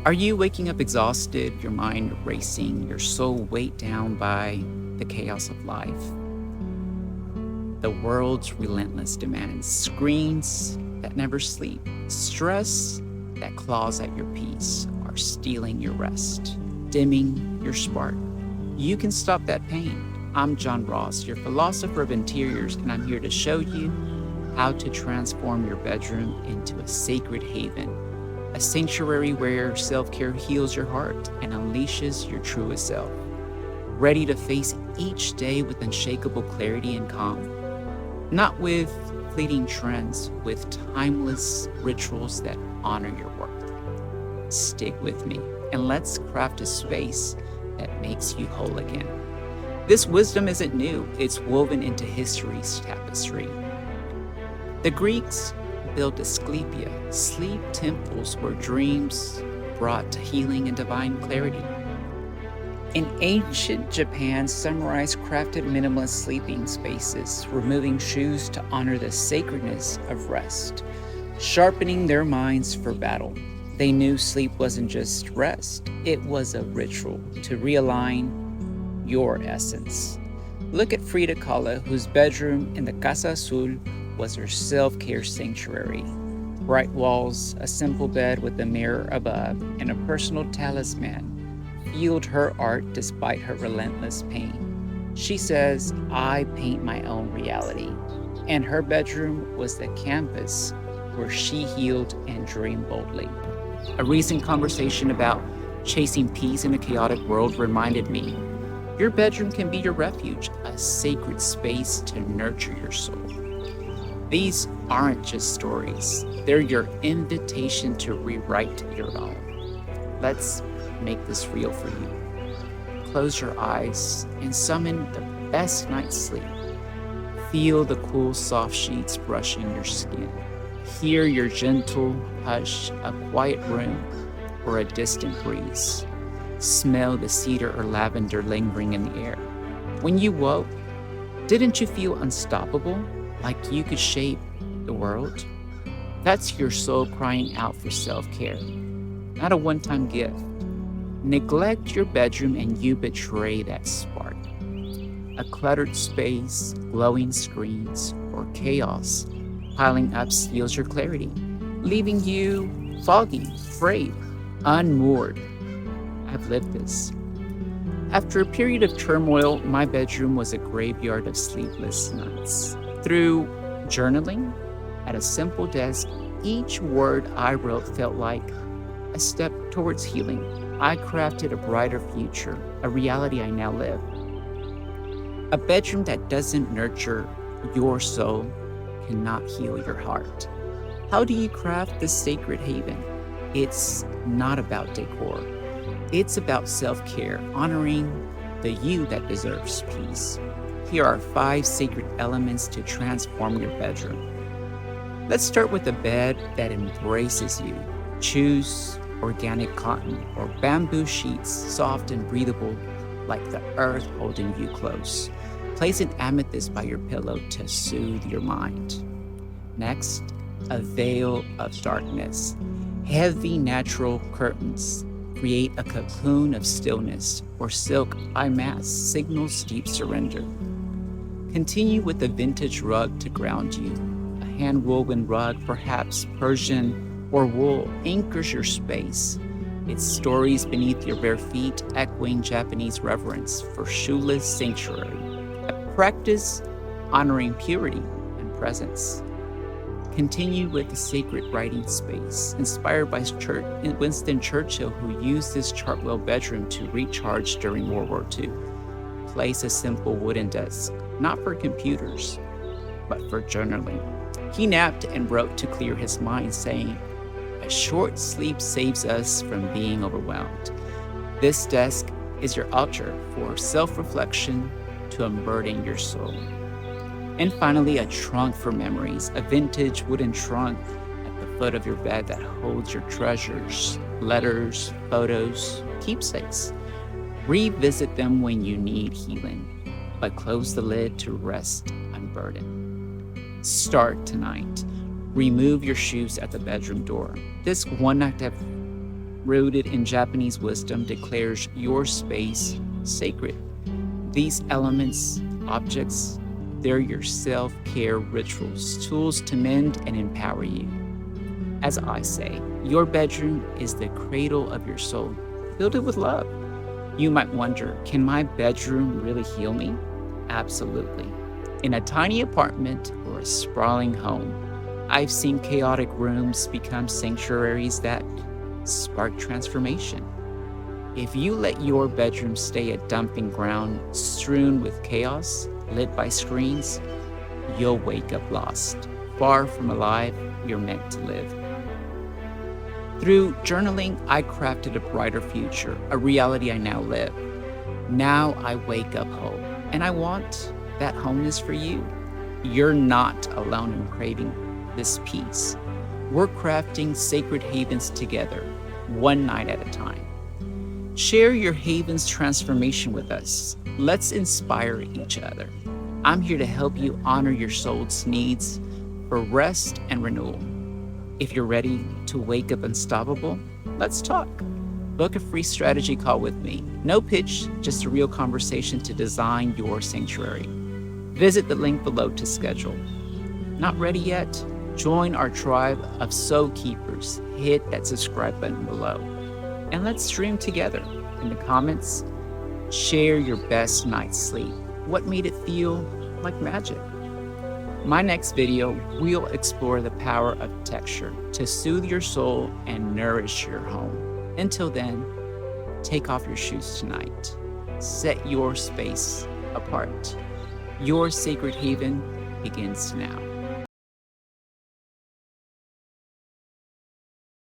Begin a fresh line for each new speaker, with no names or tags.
Are you waking up exhausted, your mind racing, your soul weighed down by the chaos of life? The world's relentless demands, screens that never sleep, stress that claws at your peace, are stealing your rest, dimming your spark. You can stop that pain. I'm John Ross, your philosopher of interiors, and I'm here to show you how to transform your bedroom into a sacred haven, a sanctuary where self-care heals your heart and unleashes your truest self. Ready to face each day with unshakable clarity and calm, not with fleeting trends, with timeless rituals that honor your worth. Stick with me and let's craft a space that makes you whole again. This wisdom isn't new, it's woven into history's tapestry. The Greeks built Asclepia, sleep temples where dreams brought healing and divine clarity. In ancient Japan, samurais crafted minimalist sleeping spaces, removing shoes to honor the sacredness of rest, sharpening their minds for battle. They knew sleep wasn't just rest, it was a ritual to realign your essence. Look at Frida Kahlo, whose bedroom in the Casa Azul was her self-care sanctuary. Bright walls, a simple bed with a mirror above, and a personal talisman fueled her art despite her relentless pain. She says, "I paint my own reality." And her bedroom was the canvas where she healed and dreamed boldly. A recent conversation about chasing peace in a chaotic world reminded me, your bedroom can be your refuge, a sacred space to nurture your soul. These aren't just stories, they're your invitation to rewrite your own. Let's make this real for you. Close your eyes and summon the best night's sleep. Feel the cool, soft sheets brushing your skin. Hear your gentle hush, a quiet room, or a distant breeze. Smell the cedar or lavender lingering in the air. When you woke, didn't you feel unstoppable? Like you could shape the world? That's your soul crying out for self-care, not a one-time gift. Neglect your bedroom and you betray that spark. A cluttered space, glowing screens, or chaos piling up steals your clarity, leaving you foggy, frayed, unmoored. I've lived this. After a period of turmoil, my bedroom was a graveyard of sleepless nights. Through journaling at a simple desk, each word I wrote felt like a step towards healing. I crafted a brighter future, a reality I now live. A bedroom that doesn't nurture your soul cannot heal your heart. How do you craft this sacred haven? It's not about decor. It's about self-care, honoring the you that deserves peace. Here are 5 sacred elements to transform your bedroom. Let's start with a bed that embraces you. Choose organic cotton or bamboo sheets, soft and breathable, like the earth holding you close. Place an amethyst by your pillow to soothe your mind. Next, a veil of darkness. Heavy natural curtains create a cocoon of stillness, or silk eye mask signals deep surrender. Continue with a vintage rug to ground you. A hand-woven rug, perhaps Persian or wool, anchors your space. Its stories beneath your bare feet, echoing Japanese reverence for shoeless sanctuary. A practice honoring purity and presence. Continue with the sacred writing space, inspired by Winston Churchill, who used his Chartwell bedroom to recharge during World War II. Place a simple wooden desk, not for computers, but for journaling. He napped and wrote to clear his mind, saying, "A short sleep saves us from being overwhelmed." This desk is your altar for self-reflection to unburden your soul. And finally, a trunk for memories, a vintage wooden trunk at the foot of your bed that holds your treasures, letters, photos, keepsakes. Revisit them when you need healing, but close the lid to rest unburdened. Start tonight. Remove your shoes at the bedroom door. This one act of rooted in Japanese wisdom, declares your space sacred. These elements, objects, they're your self-care rituals, tools to mend and empower you. As I say, your bedroom is the cradle of your soul. Build it with love. You might wonder, can my bedroom really heal me? Absolutely. In a tiny apartment or a sprawling home, I've seen chaotic rooms become sanctuaries that spark transformation. If you let your bedroom stay a dumping ground strewn with chaos, lit by screens, you'll wake up lost, far from alive you're meant to live. Through journaling, I crafted a brighter future, a reality I now live. Now I wake up whole, and I want that wholeness for you. You're not alone in craving this peace. We're crafting sacred havens together, one night at a time. Share your haven's transformation with us. Let's inspire each other. I'm here to help you honor your soul's needs for rest and renewal. If you're ready to wake up unstoppable, let's talk. Book a free strategy call with me. No pitch, just a real conversation to design your sanctuary. Visit the link below to schedule. Not ready yet? Join our tribe of soul keepers. Hit that subscribe button below. And let's dream together. In the comments, share your best night's sleep. What made it feel like magic? My next video, we'll explore the power of texture to soothe your soul and nourish your home. Until then, take off your shoes tonight. Set your space apart. Your sacred haven begins now.